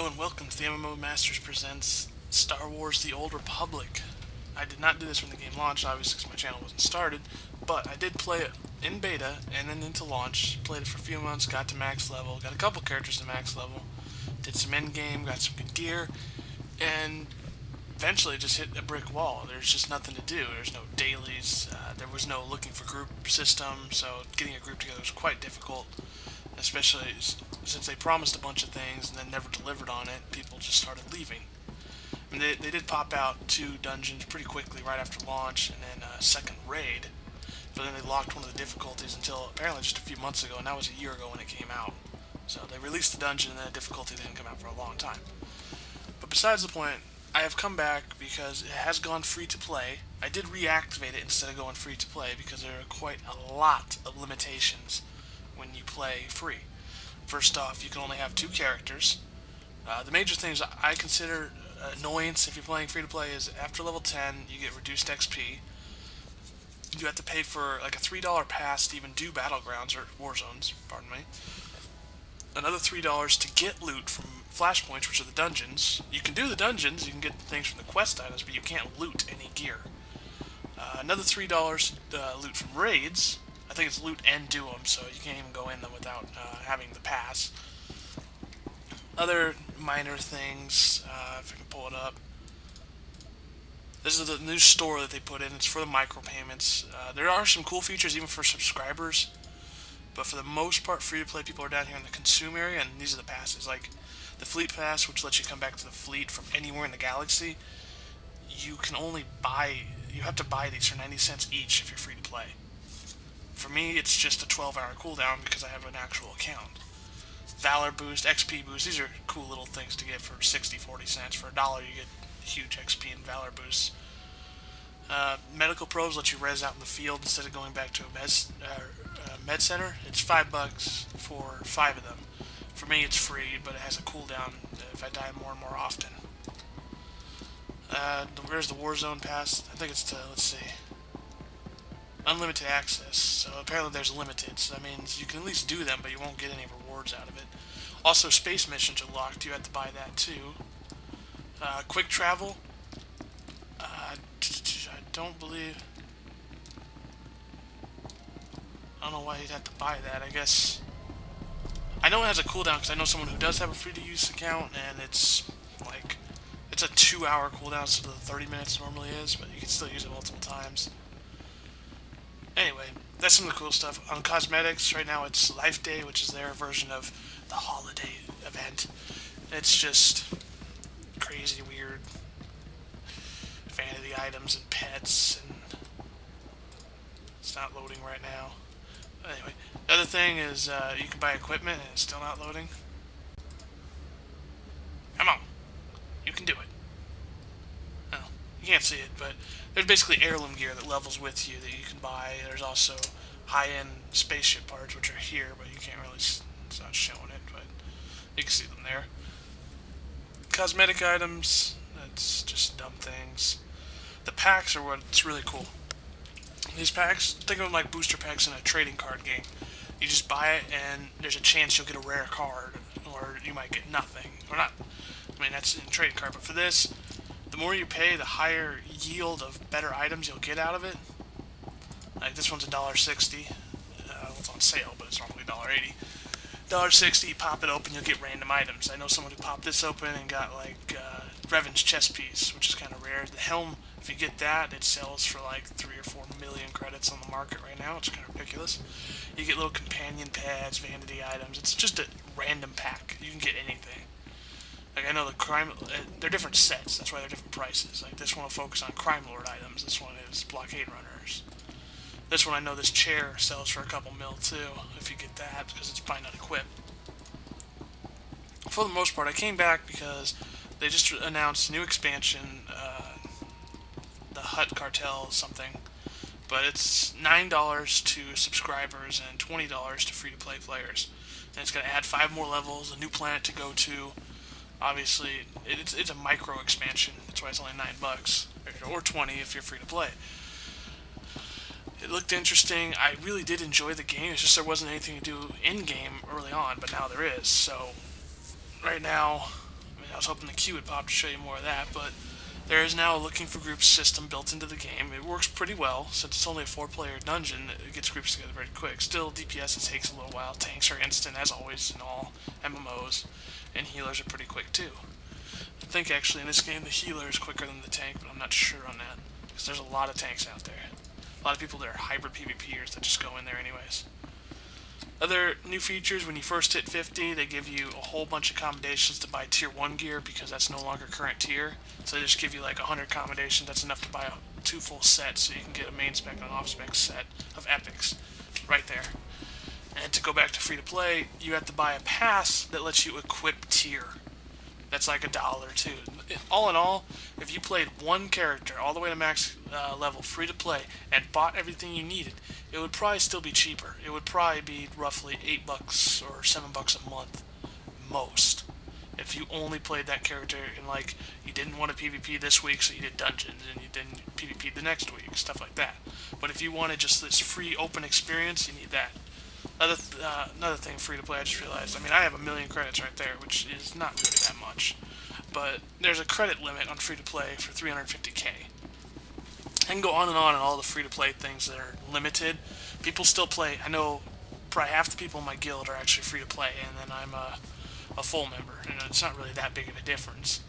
and welcome to the MMO Masters Presents Star Wars The Old Republic. I did not do this when the game launched, obviously because my channel wasn't started, but I did play it in beta and then into launch, played it for a few months, got to max level, got a couple characters to max level, did some end game, got some good gear, and eventually just hit a brick wall. There's just nothing to do. There's no dailies, there was no looking for group system, so getting a group together was quite difficult, especially since they promised a bunch of things and then never delivered on it. People just started leaving. I mean, they did pop out 2 dungeons pretty quickly right after launch, and then a second raid, but then they locked one of the difficulties until apparently just a few months ago, and that was a year ago when it came out. So they released the dungeon, and then the difficulty didn't come out for a long time. But besides the point, I have come back because it has gone free to play. I did reactivate it instead of going free to play because there are quite a lot of limitations when you play free. First off, you can only have 2 characters. The major things I consider annoyance if you're playing free to play is after level 10, you get reduced XP. You have to pay for like a $3 pass to even do battlegrounds or war zones. Pardon me. Another $3 to get loot from flashpoints, which are the dungeons. You can do the dungeons, you can get things from the quest items, but you can't loot any gear. Another $3 loot from raids. I think it's loot and do them, so you can't even go in them without having the pass. Other minor things, if I can pull it up. This is the new store that they put in. It's for the micropayments. There are some cool features even for subscribers, but for the most part, free-to-play people are down here in the consume area, and these are the passes. Like the Fleet Pass, which lets you come back to the fleet from anywhere in the galaxy. You can only buy, you have to buy these for 90 cents each if you're free-to-play. For me, it's just a 12-hour cooldown because I have an actual account. Valor Boost, XP Boost, these are cool little things to get for 60, 40 cents. For $1, you get huge XP and Valor Boosts. Medical Probes let you res out in the field instead of going back to a med center. It's $5 for 5 of them. For me, it's free, but it has a cooldown if I die more and more often. There's the Warzone Pass. I think it's to, let's see, unlimited access, so apparently there's limited, so that means you can at least do them, but you won't get any rewards out of it. Also, space missions are locked, you have to buy that too. Quick travel, I don't believe, I don't know why you'd have to buy that. I guess, I know it has a cooldown because I know someone who does have a free-to-use account, and it's like, it's a 2-hour cooldown instead of the 30 minutes normally is, but you can still use it multiple times. Anyway, that's some of the cool stuff. On cosmetics, right now it's Life Day, which is their version of the holiday event. It's just crazy, weird vanity items and pets, and it's not loading right now. Anyway, the other thing is you can buy equipment and it's still not loading. Come on, you can do it. Oh, you can't see it, but there's basically heirloom gear that levels with you that you can buy. There's also high-end spaceship parts, which are here, but you can't really, it's not showing it, but you can see them there. Cosmetic items, that's just dumb things. The packs are what's really cool. These packs, think of them like booster packs in a trading card game. You just buy it, and there's a chance you'll get a rare card, or you might get nothing, or not. I mean, that's in a trading card, but for this, the more you pay, the higher yield of better items you'll get out of it. Like this one's $1.60. It's on sale, but it's normally $1.80. $1.60, pop it open, you'll get random items. I know someone who popped this open and got like Revan's chest piece, which is kind of rare. The helm, if you get that, it sells for like 3 or 4 million credits on the market right now. It's kind of ridiculous. You get little companion pads, vanity items. It's just a random pack. You can get anything. Like I know the crime, they're different sets. That's why they're different prices. Like this one will focus on crime lord items. This one is blockade runners. This one I know this chair sells for a couple mil too. If you get that, because it's probably not equipped. For the most part, I came back because they just announced a new expansion, the Hut Cartel something. But it's $9 to subscribers and $20 to free-to-play players. And it's going to add 5 more levels, a new planet to go to. Obviously, it's a micro expansion. That's why it's only $9, or 20 if you're free to play. It looked interesting. I really did enjoy the game. It's just there wasn't anything to do in game early on, but now there is. So right now, I was hoping the queue would pop to show you more of that, but there is now a looking for groups system built into the game. It works pretty well. Since it's only a 4-player dungeon, it gets groups together very quick. Still, DPS it takes a little while. Tanks are instant, as always, in all MMOs. And healers are pretty quick, too. I think, actually, in this game, the healer is quicker than the tank, but I'm not sure on that. Because there's a lot of tanks out there. A lot of people that are hybrid PvPers that just go in there anyways. Other new features, when you first hit 50, they give you a whole bunch of accommodations to buy tier 1 gear because that's no longer current tier. So they just give you like 100 accommodations. That's enough to buy 2 full sets, so you can get a main spec and an off spec set of epics right there. And to go back to free to play, you have to buy a pass that lets you equip tier. That's like $1 too. All in all, if you played one character all the way to max level free to play and bought everything you needed, it would probably still be cheaper. It would probably be roughly $8 or $7 a month, most. If you only played that character and like you didn't want to PvP this week, so you did dungeons, and you didn't PvP the next week, stuff like that. But if you wanted just this free open experience, you need that. Another thing free to play, I just realized. I mean, I have 1 million credits right there, which is not really that much. But there's a credit limit on free to play for 350k. I can go on and on all the free to play things that are limited. People still play. I know probably half the people in my guild are actually free to play, and then I'm a full member, and it's not really that big of a difference.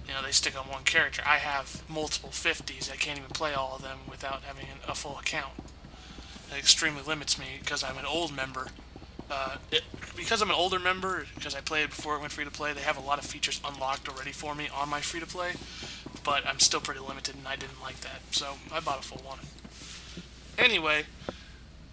You know, they stick on one character. I have multiple 50s. I can't even play all of them without having a full account. It extremely limits me because I'm an old member. Because I'm an older member, because I played before it went free to play, they have a lot of features unlocked already for me on my free to play, but I'm still pretty limited, and I didn't like that, so I bought a full one. Anyway,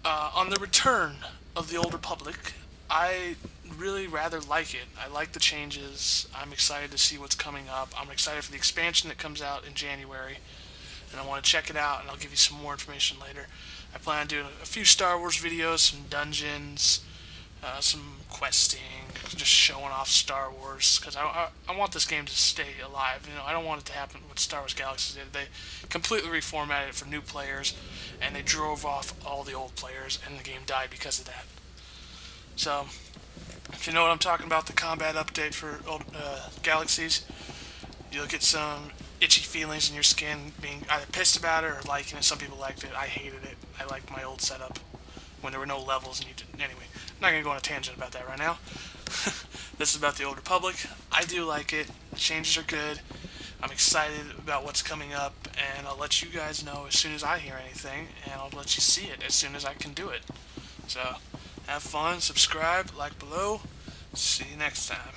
on the return of the Old Republic, I really rather like it. I like the changes. I'm excited to see what's coming up. I'm excited for the expansion that comes out in January, and I want to check it out, and I'll give you some more information later. I plan on doing a few Star Wars videos, some dungeons, some questing, just showing off Star Wars, because I want this game to stay alive. You know, I don't want it to happen what Star Wars Galaxies did. They completely reformatted it for new players, and they drove off all the old players, and the game died because of that. So, if you know what I'm talking about, the combat update for old Galaxies, you'll get some itchy feelings in your skin, being either pissed about it or liking it. Some people liked it. I hated it. I liked my old setup when there were no levels and you didn't. Anyway, I'm not going to go on a tangent about that right now. This is about the Old Republic. I do like it. The changes are good. I'm excited about what's coming up, and I'll let you guys know as soon as I hear anything, and I'll let you see it as soon as I can do it. So, have fun, subscribe, like below. See you next time.